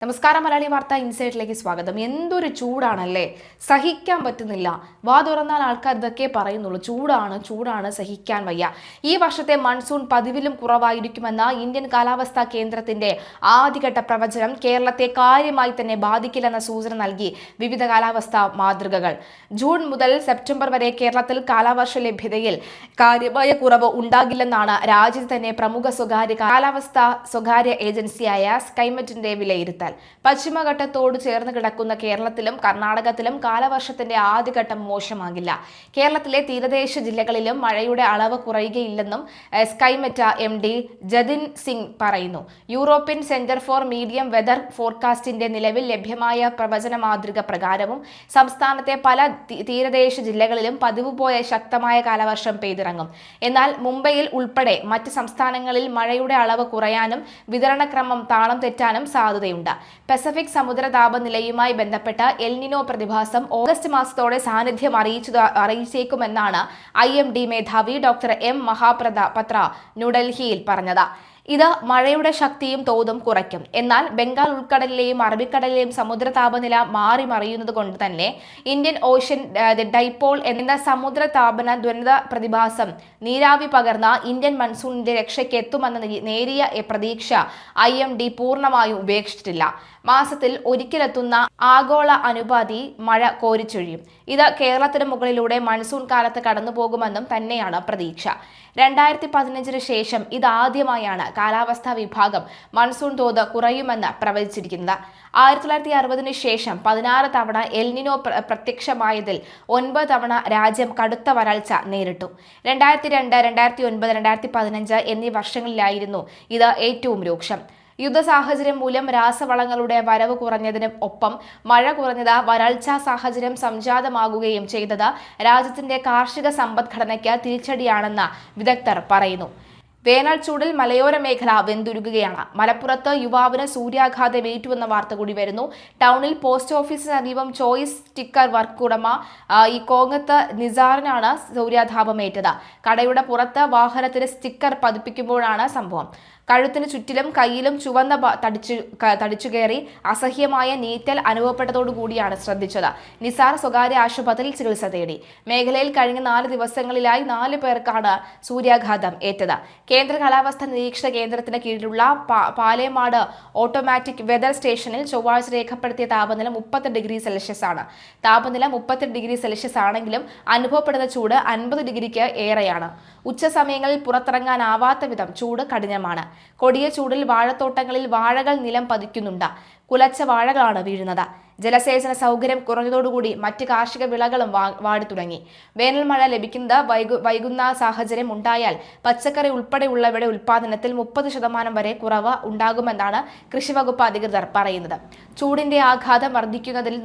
നമസ്കാരം. മലയാളി വാർത്ത ഇൻസൈറ്റിലേക്ക് സ്വാഗതം. എന്തൊരു ചൂടാണല്ലേ, സഹിക്കാൻ പറ്റുന്നില്ല. വാ തുറന്നാൽ ആൾക്കാർ ഇതൊക്കെ പറയുന്നുള്ളൂ. ചൂടാണ് ചൂടാണ്, സഹിക്കാൻ വയ്യ. ഈ വർഷത്തെ മൺസൂൺ പതിവിലും കുറവായിരിക്കുമെന്ന ഇന്ത്യൻ കാലാവസ്ഥാ കേന്ദ്രത്തിന്റെ ആദ്യഘട്ട പ്രവചനം കേരളത്തെ കാര്യമായി തന്നെ ബാധിക്കില്ലെന്ന സൂചന നൽകി വിവിധ കാലാവസ്ഥാ മാതൃകകൾ. ജൂൺ മുതൽ സെപ്റ്റംബർ വരെ കേരളത്തിൽ കാലവർഷ ലഭ്യതയിൽ കാര്യമായ കുറവ് ഉണ്ടാകില്ലെന്നാണ് രാജ്യത്ത് തന്നെ പ്രമുഖ കാലാവസ്ഥാ സ്വകാര്യ ഏജൻസിയായ സ്കൈമെറ്റിന്റെ വിലയിരുത്തൽ. പശ്ചിമഘട്ടത്തോട് ചേർന്ന് കിടക്കുന്ന കേരളത്തിലും കർണാടകത്തിലും കാലവർഷത്തിന്റെ ആദ്യഘട്ടം മോശമാകില്ല. കേരളത്തിലെ തീരദേശ ജില്ലകളിലും മഴയുടെ അളവ് കുറയുകയില്ലെന്നും സ്കൈമെറ്റ MD ജതിൻ സിംഗ് പറയുന്നു. European centre for medium weather ഫോർകാസ്റ്റിന്റെ നിലവിൽ ലഭ്യമായ പ്രവചന മാതൃക പ്രകാരവും സംസ്ഥാനത്തെ പല തീരദേശ ജില്ലകളിലും പതിവ് പോലെ ശക്തമായ കാലവർഷം പെയ്തിറങ്ങും. എന്നാൽ മുംബൈയിൽ ഉൾപ്പെടെ മറ്റ് സംസ്ഥാനങ്ങളിൽ മഴയുടെ അളവ് കുറയാനും വിതരണക്രമം താളം തെറ്റാനും സാധ്യതയുണ്ട്. പസഫിക് സമുദ്ര താപനിലയുമായി ബന്ധപ്പെട്ട എൽനിനോ പ്രതിഭാസം ഓഗസ്റ്റ് മാസത്തോടെ സാന്നിധ്യം അറിയിച്ചേക്കുമെന്നാണ് IMD മേധാവി ഡോക്ടർ M മഹാപത്ര ന്യൂഡൽഹിയിൽ പറഞ്ഞത്. ഇത് മഴയുടെ ശക്തിയും തോതും കുറയ്ക്കും. എന്നാൽ ബംഗാൾ ഉൾക്കടലിലെയും അറബിക്കടലിലെയും സമുദ്ര താപനില മാറി മറിയുന്നത് കൊണ്ട് തന്നെ ഇന്ത്യൻ ഓഷ്യൻ ഡൈപോൾ എന്ന സമുദ്ര താപന ദുരന്ത പ്രതിഭാസം നീരാവി പകർന്ന ഇന്ത്യൻ മൺസൂണിന്റെ രക്ഷയ്ക്ക് എത്തുമെന്ന നേരിയ പ്രതീക്ഷ IMD പൂർണ്ണമായും ഉപേക്ഷിച്ചിട്ടില്ല. മാസത്തിൽ ഒരിക്കലെത്തുന്ന ആഗോള അനുപാതി മഴ കോരിച്ചൊഴിയും. ഇത് കേരളത്തിന് മുകളിലൂടെ മൺസൂൺ കാലത്ത് കടന്നുപോകുമെന്നും തന്നെയാണ് പ്രതീക്ഷ. 2015 ശേഷം ഇതാദ്യമായാണ് കാലാവസ്ഥാ വിഭാഗം മൺസൂൺ തോത് കുറയുമെന്ന് പ്രവചിച്ചിരിക്കുന്നത്. 1960 ശേഷം 16 തവണ എൽനിനോ പ്രത്യക്ഷമായതിൽ 9 തവണ രാജ്യം കടുത്ത വരൾച്ച നേരിട്ടു. 2002, 2009, 2015 എന്നീ വർഷങ്ങളിലായിരുന്നു ഇത് ഏറ്റവും രൂക്ഷം. യുദ്ധ സാഹചര്യം മൂലം രാസവളങ്ങളുടെ വരവ് കുറഞ്ഞതിനും ഒപ്പം മഴ കുറഞ്ഞത് വരൾച്ചാ സാഹചര്യം സംജാതമാകുകയും ചെയ്തത് രാജ്യത്തിന്റെ കാർഷിക സമ്പദ്ഘടനയ്ക്ക് തിരിച്ചടിയാണെന്ന് വിദഗ്ധർ പറയുന്നു. വേനൽ ചൂടിൽ മലയോര മേഖല വെന്തുരുകുകയാണ്. മലപ്പുറത്ത് യുവാവിന് സൂര്യാഘാതമേറ്റുവെന്ന വാർത്ത കൂടി വരുന്നു. ടൗണിൽ പോസ്റ്റ് ഓഫീസിന് സമീപം ചോയ്സ് സ്റ്റിക്കർ വർക്ക് ഉടമ കോങ്ങത്ത് നിസാറിനാണ് സൂര്യാഘാതമേറ്റത്. കടയുടെ പുറത്ത് വാഹനത്തിന് സ്റ്റിക്കർ പതിപ്പിക്കുമ്പോഴാണ് സംഭവം. കഴുത്തിന് ചുറ്റിലും കയ്യിലും ചുവന്ന തടിച്ചുകയറി അസഹ്യമായ നീറ്റൽ അനുഭവപ്പെട്ടതോടുകൂടിയാണ് ശ്രദ്ധിച്ചത്. നിസാർ സ്വകാര്യ ആശുപത്രിയിൽ ചികിത്സ തേടി. മേഖലയിൽ കഴിഞ്ഞ 4 ദിവസങ്ങളിലായി 4 പേർക്കാണ് സൂര്യാഘാതം ഏറ്റത്. കേന്ദ്ര കാലാവസ്ഥാ നിരീക്ഷണ കേന്ദ്രത്തിന് കീഴിലുള്ള പാലേമാട് ഓട്ടോമാറ്റിക് വെതർ സ്റ്റേഷനിൽ ചൊവ്വാഴ്ച രേഖപ്പെടുത്തിയ താപനില 30 ഡിഗ്രി സെൽഷ്യസ് ആണ്. താപനില 30 ഡിഗ്രി സെൽഷ്യസ് ആണെങ്കിലും അനുഭവപ്പെടുന്ന ചൂട് 50 ഡിഗ്രിക്ക് ഏറെയാണ്. ഉച്ച സമയങ്ങളിൽ പുറത്തിറങ്ങാനാവാത്ത വിധം ചൂട് കഠിനമാണ്. കൊടിയ ചൂടിൽ വാഴത്തോട്ടങ്ങളിൽ വാഴകൾ നിലം പതിക്കുന്നുണ്ട്. കുലച്ച വാഴകളാണ് വീഴുന്നത്. ജലസേചന സൗകര്യം കുറഞ്ഞതോടുകൂടി മറ്റ് കാർഷിക വിളകളും വാടി തുടങ്ങി. വേനൽ മഴ ലഭിക്കുന്നത് വൈകുന്ന സാഹചര്യം ഉണ്ടായാൽ പച്ചക്കറി ഉൾപ്പെടെയുള്ളവയുടെ ഉൽപ്പാദനത്തിൽ 30% വരെ കുറവ് ഉണ്ടാകുമെന്നാണ് കൃഷിവകുപ്പ് അധികൃതർ പറയുന്നത്. ചൂടിന്റെ ആഘാതം വർദ്ധിക്കുന്നതിൽ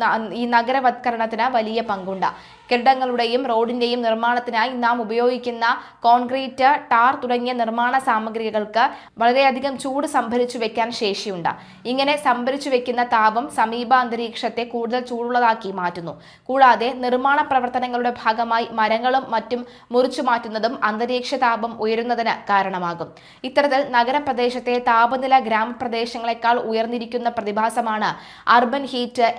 ഈ നഗരവത്കരണത്തിന് വലിയ പങ്കുണ്ട്. കെട്ടിടങ്ങളുടെയും റോഡിന്റെയും നിർമ്മാണത്തിനായി നാം ഉപയോഗിക്കുന്ന കോൺക്രീറ്റ്, ടാർ തുടങ്ങിയ നിർമ്മാണ സാമഗ്രികൾക്ക് വളരെയധികം ചൂട് സംഭരിച്ചു വെക്കാൻ ശേഷിയുണ്ട്. ഇങ്ങനെ സംഭരിച്ചു വെക്കുന്ന താപം സമീപ അന്തരീക്ഷത്തെ കൂടുതൽ ചൂടുള്ളതാക്കി മാറ്റുന്നു. കൂടാതെ നിർമ്മാണ പ്രവർത്തനങ്ങളുടെ ഭാഗമായി മരങ്ങളും മറ്റും മുറിച്ചു മാറ്റുന്നതും അന്തരീക്ഷ താപം ഉയരുന്നതിന് കാരണമാകും. ഇത്തരത്തിൽ നഗരപ്രദേശത്തെ താപനില ഗ്രാമപ്രദേശങ്ങളെക്കാൾ ഉയർന്നിരിക്കുന്ന പ്രതിഭാസമാണ് അർബൻ ഹീറ്റ്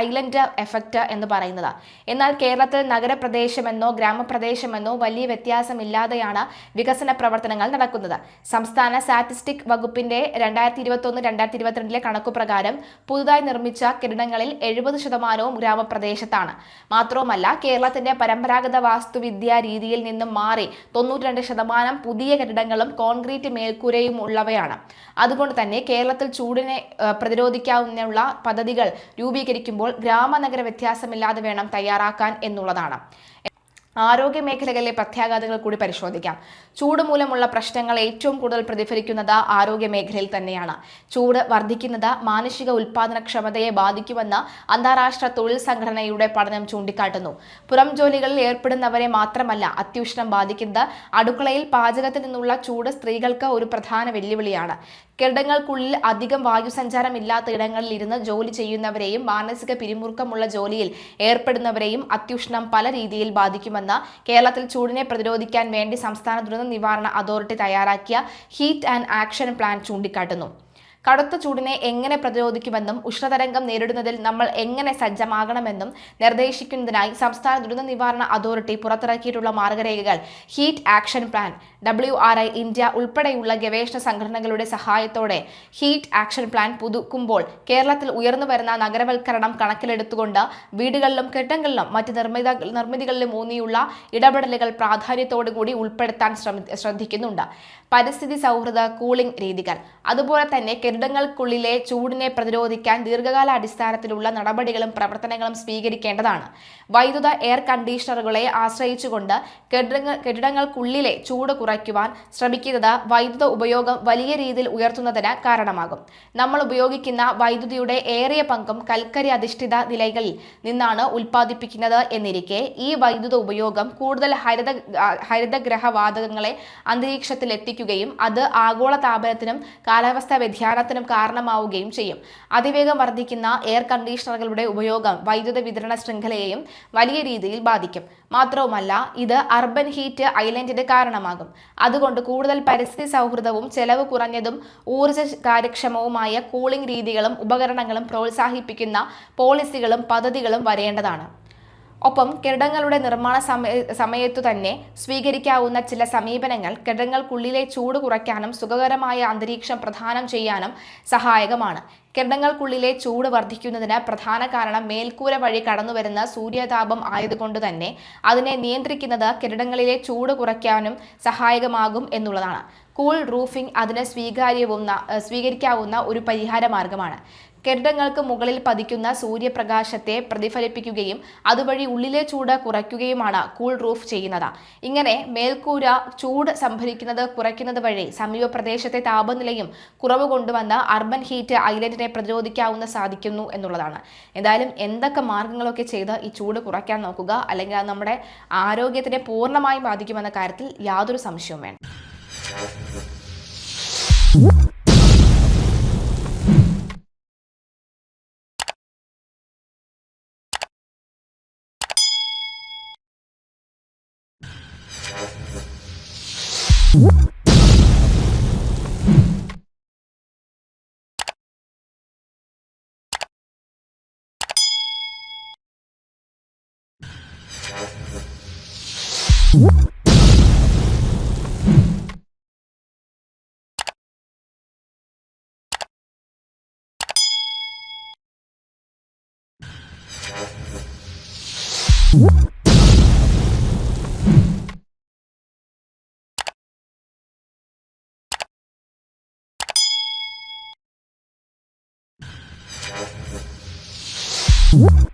ഐലൻഡ് എഫക്റ്റ് എന്ന് പറയുന്നത്. എന്നാൽ കേരളത്തിൽ നഗരപ്രദേശമെന്നോ ഗ്രാമപ്രദേശമെന്നോ വലിയ വ്യത്യാസമില്ലാതെയാണ് വികസന പ്രവർത്തനങ്ങൾ നടക്കുന്നത്. സംസ്ഥാന സ്റ്റാറ്റിസ്റ്റിക് വകുപ്പിന്റെ 2021-2022 കണക്കുപ്രകാരം പുതുതായി നിർമ്മിച്ച കെട്ടിടങ്ങളിൽ 70% ഗ്രാമപ്രദേശത്താണ്. മാത്രവുമല്ല, കേരളത്തിന്റെ പരമ്പരാഗത വാസ്തുവിദ്യാ രീതിയിൽ നിന്നും മാറി 92% പുതിയ കെട്ടിടങ്ങളും കോൺക്രീറ്റ് മേൽക്കൂരയും ഉള്ളവയാണ്. അതുകൊണ്ട് തന്നെ കേരളത്തിൽ ചൂടിനെ പ്രതിരോധിക്കാവുന്ന പദ്ധതികൾ രൂപീകരിക്കുമ്പോൾ ഗ്രാമനഗര വ്യത്യാസമില്ലാതെ വേണം തയ്യാറാക്കാൻ എന്നുള്ളതാണ്. ആരോഗ്യ മേഖലകളിലെ പ്രത്യാഘാതങ്ങൾ കൂടി പരിശോധിക്കാം. ചൂട് മൂലമുള്ള പ്രശ്നങ്ങൾ ഏറ്റവും കൂടുതൽ പ്രതിഫലിക്കുന്നത് ആരോഗ്യ മേഖലയിൽ തന്നെയാണ്. ചൂട് വർദ്ധിക്കുന്നത് മാനുഷിക ഉൽപാദനക്ഷമതയെ ബാധിക്കുമെന്ന് അന്താരാഷ്ട്ര തൊഴിൽ സംഘടനയുടെ പഠനം ചൂണ്ടിക്കാട്ടുന്നു. പുറം ജോലികളിൽ ഏർപ്പെടുന്നവരെ മാത്രമല്ല അത്യുഷ്ണം ബാധിക്കുന്നത്. അടുക്കളയിൽ പാചകത്തിൽ നിന്നുള്ള ചൂട് സ്ത്രീകൾക്ക് ഒരു പ്രധാന വെല്ലുവിളിയാണ്. കെട്ടിടങ്ങൾക്കുള്ളിൽ അധികം വായുസഞ്ചാരം ഇല്ലാത്ത ഇടങ്ങളിൽ ഇരുന്ന് ജോലി ചെയ്യുന്നവരെയും മാനസിക പിരിമുറുക്കമുള്ള ജോലിയിൽ ഏർപ്പെടുന്നവരെയും അത്യുഷ്ണം പല രീതിയിൽ ബാധിക്കുമെന്ന് കേരളത്തിൽ ചൂടിനെ പ്രതിരോധിക്കാൻ വേണ്ടി സംസ്ഥാന ദുരന്ത നിവാരണ അതോറിറ്റി തയ്യാറാക്കിയ ഹീറ്റ് ആൻഡ് ആക്ഷൻ പ്ലാൻ ചൂണ്ടിക്കാട്ടുന്നു. കടുത്ത ചൂടിനെ എങ്ങനെ പ്രതിരോധിക്കുമെന്നും ഉഷ്ണതരംഗം നേരിടുന്നതിൽ നമ്മൾ എങ്ങനെ സജ്ജമാകണമെന്നും നിർദ്ദേശിക്കുന്നതിനായി സംസ്ഥാന ദുരന്ത നിവാരണ അതോറിറ്റി പുറത്തിറക്കിയിട്ടുള്ള മാർഗരേഖകൾ heat action plan WRI India ഉൾപ്പെടെയുള്ള ഗവേഷണ സംഘടനകളുടെ സഹായത്തോടെ ഹീറ്റ് ആക്ഷൻ പ്ലാൻ പുതുക്കുമ്പോൾ കേരളത്തിൽ ഉയർന്നു വരുന്ന നഗരവൽക്കരണം കണക്കിലെടുത്തുകൊണ്ട് വീടുകളിലും കെട്ടിടങ്ങളിലും മറ്റ് നിർമ്മിതികളിലും ഊന്നിയുള്ള ഇടപെടലുകൾ പ്രാധാന്യത്തോടുകൂടി ഉൾപ്പെടുത്താൻ ശ്രദ്ധിക്കുന്നുണ്ട്. പരിസ്ഥിതി സൗഹൃദ കൂളിംഗ് രീതികൾ, അതുപോലെ തന്നെ കെട്ടിടങ്ങൾക്കുള്ളിലെ ചൂടിനെ പ്രതിരോധിക്കാൻ ദീർഘകാല അടിസ്ഥാനത്തിലുള്ള നടപടികളും പ്രവർത്തനങ്ങളും സ്വീകരിക്കേണ്ടതാണ്. വൈദ്യുത എയർ കണ്ടീഷണറുകളെ ആശ്രയിച്ചുകൊണ്ട് കെട്ടിടങ്ങൾക്കുള്ളിലെ ചൂട് കുറയ്ക്കുവാൻ ശ്രമിക്കുന്നത് വൈദ്യുത ഉപയോഗം വലിയ രീതിയിൽ ഉയർത്തുന്നതിന് കാരണമാകും. നമ്മൾ ഉപയോഗിക്കുന്ന വൈദ്യുതിയുടെ ഏറിയ പങ്കും കൽക്കരി അധിഷ്ഠിത നിലകളിൽ നിന്നാണ് ഉൽപ്പാദിപ്പിക്കുന്നത് എന്നിരിക്കെ ഈ വൈദ്യുത ഉപയോഗം കൂടുതൽ ഹരിതഗ്രഹവാതകങ്ങളെ അന്തരീക്ഷത്തിൽ എത്തിക്കുകയും അത് ആഗോള താപനത്തിനും കാലാവസ്ഥാ വ്യതിയാനത്തിനും കാരണമാവുകയും ചെയ്യും. അതിവേഗം വർദ്ധിക്കുന്ന എയർ കണ്ടീഷണറുകളുടെ ഉപയോഗം വൈദ്യുത വിതരണ ശൃംഖലയെയും വലിയ രീതിയിൽ ബാധിക്കും. മാത്രവുമല്ല, ഇത് അർബൻ ഹീറ്റ് ഐലൻഡിന് കാരണമാകും. അതുകൊണ്ട് കൂടുതൽ പരിസ്ഥിതി സൗഹൃദവും ചെലവ് കുറഞ്ഞതും ഊർജ്ജ കാര്യക്ഷമവുമായ കൂളിംഗ് രീതികളും ഉപകരണങ്ങളും പ്രോത്സാഹിപ്പിക്കുന്ന പോളിസികളും പദ്ധതികളും വരേണ്ടതാണ്. ഒപ്പം കെട്ടിടങ്ങളുടെ നിർമ്മാണ സമയത്തു തന്നെ സ്വീകരിക്കാവുന്ന ചില സമീപനങ്ങൾ കെട്ടിടങ്ങൾക്കുള്ളിലെ ചൂട് കുറയ്ക്കാനും സുഖകരമായ അന്തരീക്ഷം പ്രദാനം ചെയ്യാനും സഹായകമാണ്. കെട്ടിടങ്ങൾക്കുള്ളിലെ ചൂട് വർദ്ധിക്കുന്നതിന് പ്രധാന കാരണം മേൽക്കൂര വഴി കടന്നുവരുന്ന സൂര്യതാപം ആയതുകൊണ്ട് തന്നെ അതിനെ നിയന്ത്രിക്കുന്നത് കെട്ടിടങ്ങളിലെ ചൂട് കുറയ്ക്കാനും സഹായകമാകും എന്നുള്ളതാണ്. കൂൾ റൂഫിംഗ് അതിന് സ്വീകരിക്കാവുന്ന ഒരു പരിഹാര മാർഗമാണ്. കെട്ടിടങ്ങൾക്ക് മുകളിൽ പതിക്കുന്ന സൂര്യപ്രകാശത്തെ പ്രതിഫലിപ്പിക്കുകയും അതുവഴി ഉള്ളിലെ ചൂട് കുറയ്ക്കുകയുമാണ് കൂൾ റൂഫ് ചെയ്യുന്നത്. ഇങ്ങനെ മേൽക്കൂര ചൂട് സംഭരിക്കുന്നത് കുറയ്ക്കുന്നത് വഴി സമീപ പ്രദേശത്തെ താപനിലയും കുറവ് കൊണ്ടുവന്ന് അർബൻ ഹീറ്റ് ഐലൻഡിനെ പ്രതിരോധിക്കാവുന്ന സാധിക്കുന്നു എന്നുള്ളതാണ്. എന്തായാലും എന്തൊക്കെ മാർഗങ്ങളൊക്കെ ചെയ്ത് ഈ ചൂട് കുറയ്ക്കാൻ നോക്കുക, അല്ലെങ്കിൽ അത് നമ്മുടെ ആരോഗ്യത്തിനെ പൂർണ്ണമായും ബാധിക്കുമെന്ന കാര്യത്തിൽ യാതൊരു സംശയവും വേണ്ട. What?